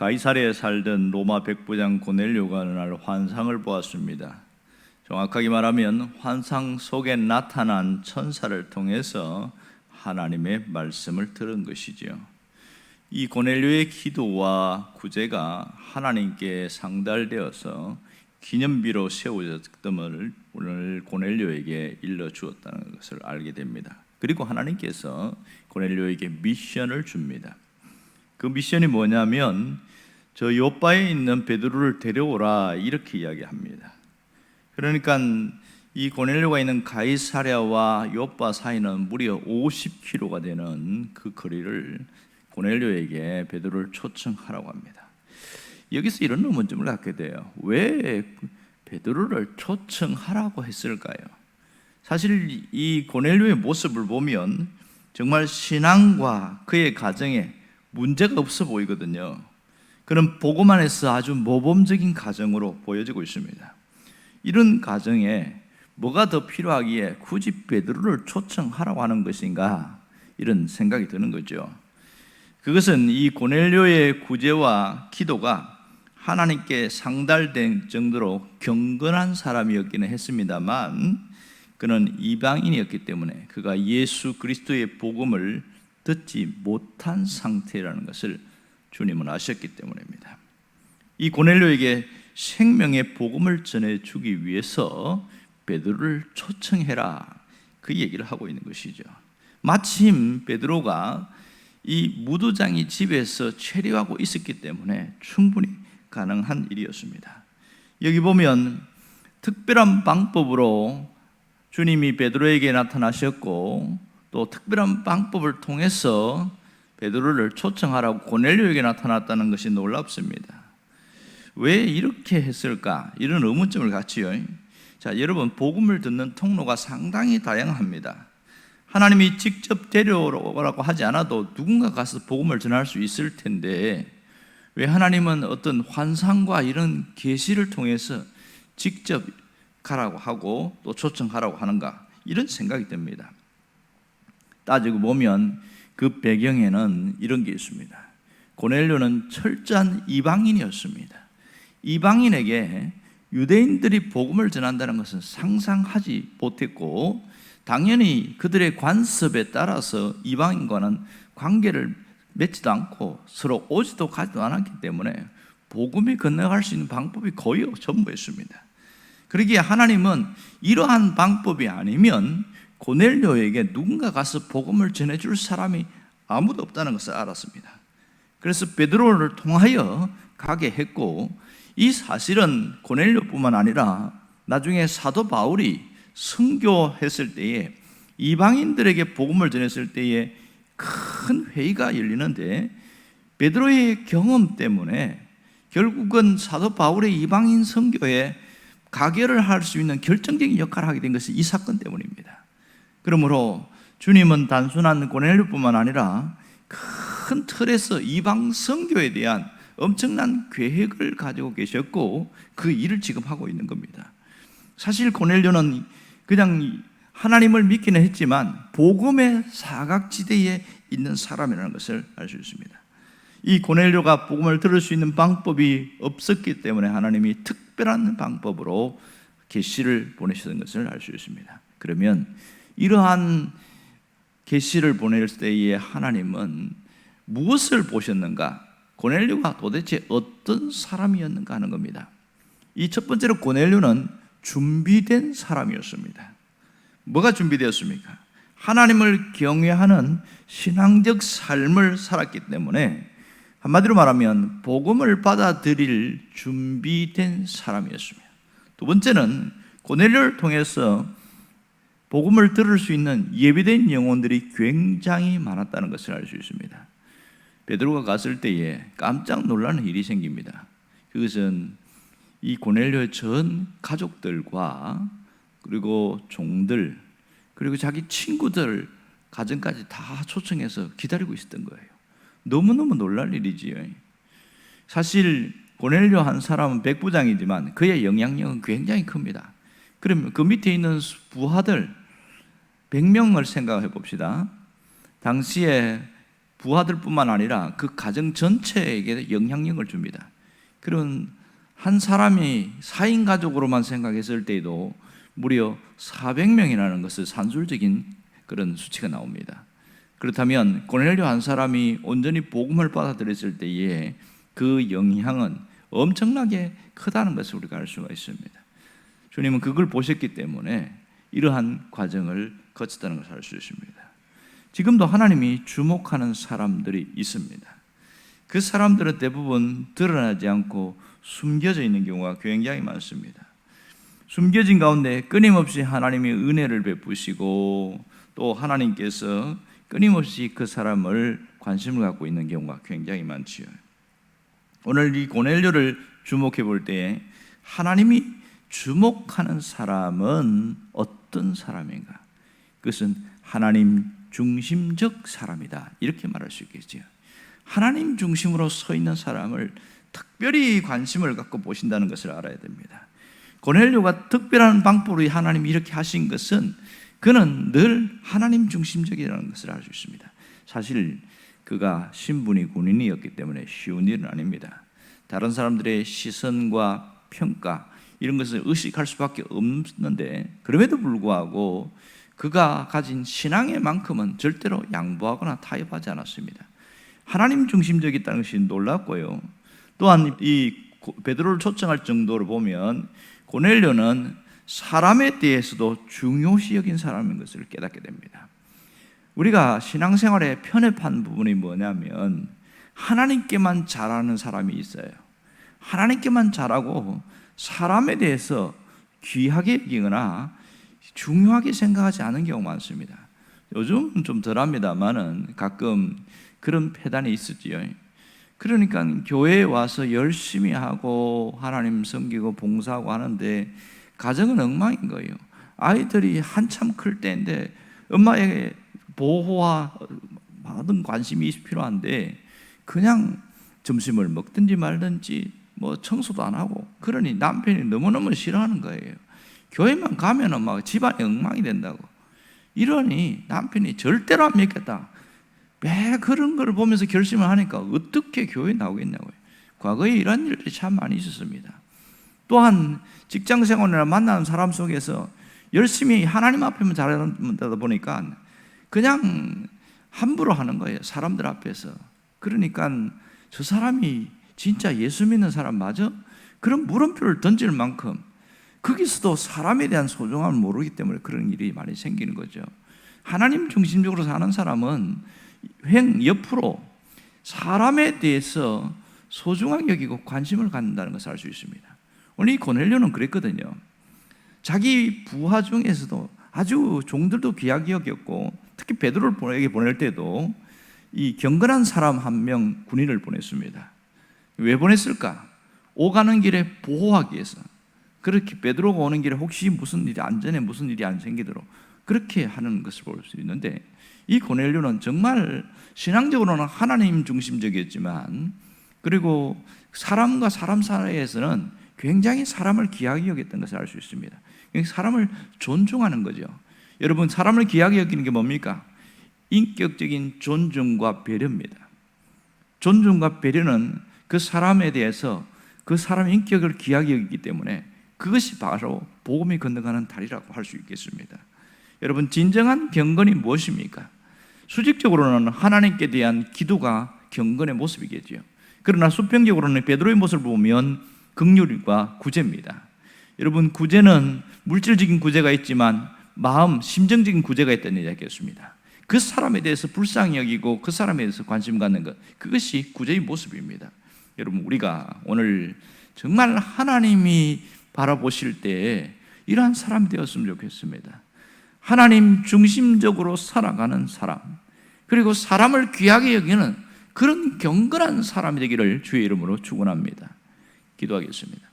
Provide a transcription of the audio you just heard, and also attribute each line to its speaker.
Speaker 1: 가이사랴에 살던 로마 백부장 고넬료가 어느 날 환상을 보았습니다. 정확하게 말하면 환상 속에 나타난 천사를 통해서 하나님의 말씀을 들은 것이지요. 이 고넬료의 기도와 구제가 하나님께 상달되어서 기념비로 세워졌음을 오늘 고넬료에게 일러주었다는 것을 알게 됩니다. 그리고 하나님께서 고넬료에게 미션을 줍니다. 그 미션이 뭐냐면 저 요바에 있는 베드로를 데려오라 이렇게 이야기합니다. 그러니까 이 고넬료가 있는 가이사랴와 요바 사이는 무려 50km가 되는 그 거리를 고넬료에게 베드로를 초청하라고 합니다. 여기서 이런 의문점을 갖게 돼요. 왜 베드로를 초청하라고 했을까요? 사실 이 고넬료의 모습을 보면 정말 신앙과 그의 가정에 문제가 없어 보이거든요. 그런 보고만 해서 아주 모범적인 가정으로 보여지고 있습니다. 이런 가정에 뭐가 더 필요하기에 굳이 베드로를 초청하라고 하는 것인가, 이런 생각이 드는 거죠. 그것은 이 고넬료의 구제와 기도가 하나님께 상달된 정도로 경건한 사람이었기는 했습니다만, 그는 이방인이었기 때문에 그가 예수 그리스도의 복음을 듣지 못한 상태라는 것을 주님은 아셨기 때문입니다. 이 고넬료에게 생명의 복음을 전해주기 위해서 베드로를 초청해라, 그 얘기를 하고 있는 것이죠. 마침 베드로가 이 무두장이 집에서 체류하고 있었기 때문에 충분히 가능한 일이었습니다. 여기 보면 특별한 방법으로 주님이 베드로에게 나타나셨고, 또 특별한 방법을 통해서 베드로를 초청하라고 고넬료에게 나타났다는 것이 놀랍습니다. 왜 이렇게 했을까? 이런 의문점을 갖지요. 자, 여러분, 복음을 듣는 통로가 상당히 다양합니다. 하나님이 직접 데려오라고 하지 않아도 누군가 가서 복음을 전할 수 있을 텐데, 왜 하나님은 어떤 환상과 이런 계시를 통해서 직접 가라고 하고 또 초청하라고 하는가, 이런 생각이 듭니다. 따지고 보면 그 배경에는 이런 게 있습니다. 고넬료는 철저한 이방인이었습니다. 이방인에게 유대인들이 복음을 전한다는 것은 상상하지 못했고, 당연히 그들의 관습에 따라서 이방인과는 관계를 맺지도 않고 서로 오지도 가지도 않았기 때문에 복음이 건너갈 수 있는 방법이 거의 전무했습니다. 그러기에 하나님은 이러한 방법이 아니면 고넬료에게 누군가 가서 복음을 전해줄 사람이 아무도 없다는 것을 알았습니다. 그래서 베드로를 통하여 가게 했고, 이 사실은 고넬료뿐만 아니라 나중에 사도 바울이 선교했을 때에 이방인들에게 복음을 전했을 때에 큰 회의가 열리는데, 베드로의 경험 때문에 결국은 사도 바울의 이방인 선교에 가결을 할 수 있는 결정적인 역할을 하게 된 것이 이 사건 때문입니다. 그러므로 주님은 단순한 고넬료뿐만 아니라 큰 틀에서 이방 선교에 대한 엄청난 계획을 가지고 계셨고, 그 일을 지금 하고 있는 겁니다. 사실 고넬료는 그냥 하나님을 믿기는 했지만 복음의 사각지대에 있는 사람이라는 것을 알 수 있습니다. 이 고넬료가 복음을 들을 수 있는 방법이 없었기 때문에 하나님이 특별한 방법으로 계시를 보내셨던 것을 알 수 있습니다. 그러면 이러한 계시를 보낼 때에 하나님은 무엇을 보셨는가? 고넬료가 도대체 어떤 사람이었는가 하는 겁니다. 이 첫 번째로 고넬료는 준비된 사람이었습니다. 뭐가 준비되었습니까? 하나님을 경외하는 신앙적 삶을 살았기 때문에, 한마디로 말하면 복음을 받아들일 준비된 사람이었습니다. 두 번째는 고넬료를 통해서 복음을 들을 수 있는 예비된 영혼들이 굉장히 많았다는 것을 알 수 있습니다. 베드로가 갔을 때에 깜짝 놀라는 일이 생깁니다. 그것은 이 고넬료의 전 가족들과 그리고 종들, 그리고 자기 친구들 가정까지 다 초청해서 기다리고 있었던 거예요. 너무너무 놀랄 일이지요. 사실 고넬료 한 사람은 백부장이지만 그의 영향력은 굉장히 큽니다. 그러면 그 밑에 있는 부하들 100명을 생각해 봅시다. 당시에 부하들뿐만 아니라 그 가정 전체에게 영향력을 줍니다. 그런 한 사람이 4인 가족으로만 생각했을 때에도 무려 400명이라는 것은 산술적인 그런 수치가 나옵니다. 그렇다면 고넬료 한 사람이 온전히 복음을 받아들였을 때에 그 영향은 엄청나게 크다는 것을 우리가 알 수가 있습니다. 주님은 그걸 보셨기 때문에 이러한 과정을 거쳤다는 것을 알 수 있습니다. 지금도 하나님이 주목하는 사람들이 있습니다. 그 사람들은 대부분 드러나지 않고 숨겨져 있는 경우가 굉장히 많습니다. 숨겨진 가운데 끊임없이 하나님이 은혜를 베푸시고 또 하나님께서 끊임없이 그 사람을 관심을 갖고 있는 경우가 굉장히 많지요. 오늘 이 고넬료를 주목해 볼 때 하나님이 주목하는 사람은 어떤 사람인가? 그것은 하나님 중심적 사람이다, 이렇게 말할 수 있겠죠. 하나님 중심으로 서 있는 사람을 특별히 관심을 갖고 보신다는 것을 알아야 됩니다. 고넬료가 특별한 방법으로 하나님이 이렇게 하신 것은 그는 늘 하나님 중심적이라는 것을 알 수 있습니다. 사실 그가 신분이 군인이었기 때문에 쉬운 일은 아닙니다. 다른 사람들의 시선과 평가 이런 것을 의식할 수밖에 없는데 그럼에도 불구하고 그가 가진 신앙의 만큼은 절대로 양보하거나 타협하지 않았습니다. 하나님 중심적이었다는 것이 놀랍고요. 또한 이 베드로를 초청할 정도로 보면 고넬료는 사람에 대해서도 중요시 여긴 사람인 것을 깨닫게 됩니다. 우리가 신앙생활에 편협한 부분이 뭐냐면 하나님께만 잘하는 사람이 있어요. 하나님께만 잘하고 사람에 대해서 귀하게 여기거나 중요하게 생각하지 않은 경우가 많습니다. 요즘은 좀 덜합니다만은 가끔 그런 폐단이 있었지요. 그러니까 교회에 와서 열심히 하고 하나님 섬기고 봉사하고 하는데 가정은 엉망인 거예요. 아이들이 한참 클 때인데 엄마에게 보호와 많은 관심이 필요한데 그냥 점심을 먹든지 말든지 뭐 청소도 안 하고, 그러니 남편이 너무너무 싫어하는 거예요. 교회만 가면은 막 집안이 엉망이 된다고. 이러니 남편이 절대로 안 믿겠다. 매 그런 걸 보면서 결심을 하니까 어떻게 교회에 나오겠냐고요. 과거에 이런 일들이 참 많이 있었습니다. 또한 직장 생활이나 만나는 사람 속에서 열심히 하나님 앞에만 잘하다 보니까 그냥 함부로 하는 거예요, 사람들 앞에서. 그러니까 저 사람이 진짜 예수 믿는 사람 맞아? 그런 물음표를 던질 만큼 거기서도 사람에 대한 소중함을 모르기 때문에 그런 일이 많이 생기는 거죠. 하나님 중심적으로 사는 사람은 옆으로 사람에 대해서 소중하게 여기고 관심을 갖는다는 것을 알 수 있습니다. 오늘 이 고넬료는 그랬거든요. 자기 부하 중에서도 아주 종들도 귀하게 여겼고, 특히 베드로에게 보낼 때도 이 경건한 사람 한 명 군인을 보냈습니다. 왜 보냈을까? 오가는 길에 보호하기 위해서. 그렇게 베드로가 오는 길에 혹시 무슨 일이 안전에 무슨 일이 안 생기도록 그렇게 하는 것을 볼 수 있는데, 이 고넬료는 정말 신앙적으로는 하나님 중심적이었지만, 그리고 사람과 사람 사이에서는 굉장히 사람을 귀하게 여겼던 것을 알 수 있습니다. 사람을 존중하는 거죠. 여러분, 사람을 귀하게 여기는 게 뭡니까? 인격적인 존중과 배려입니다. 존중과 배려는 그 사람에 대해서 그 사람의 인격을 귀하게 여기기 때문에 그것이 바로 복음이 건너가는 다리라고 할 수 있겠습니다. 여러분, 진정한 경건이 무엇입니까? 수직적으로는 하나님께 대한 기도가 경건의 모습이겠죠. 그러나 수평적으로는 베드로의 모습을 보면 긍휼과 구제입니다. 여러분, 구제는 물질적인 구제가 있지만 마음, 심정적인 구제가 있다는 이야기였습니다. 그 사람에 대해서 불쌍히 여기고 그 사람에 대해서 관심 갖는 것, 그것이 구제의 모습입니다. 여러분, 우리가 오늘 정말 하나님이 바라보실 때 이러한 사람이 되었으면 좋겠습니다. 하나님 중심적으로 살아가는 사람, 그리고 사람을 귀하게 여기는 그런 경건한 사람이 되기를 주의 이름으로 축원합니다. 기도하겠습니다.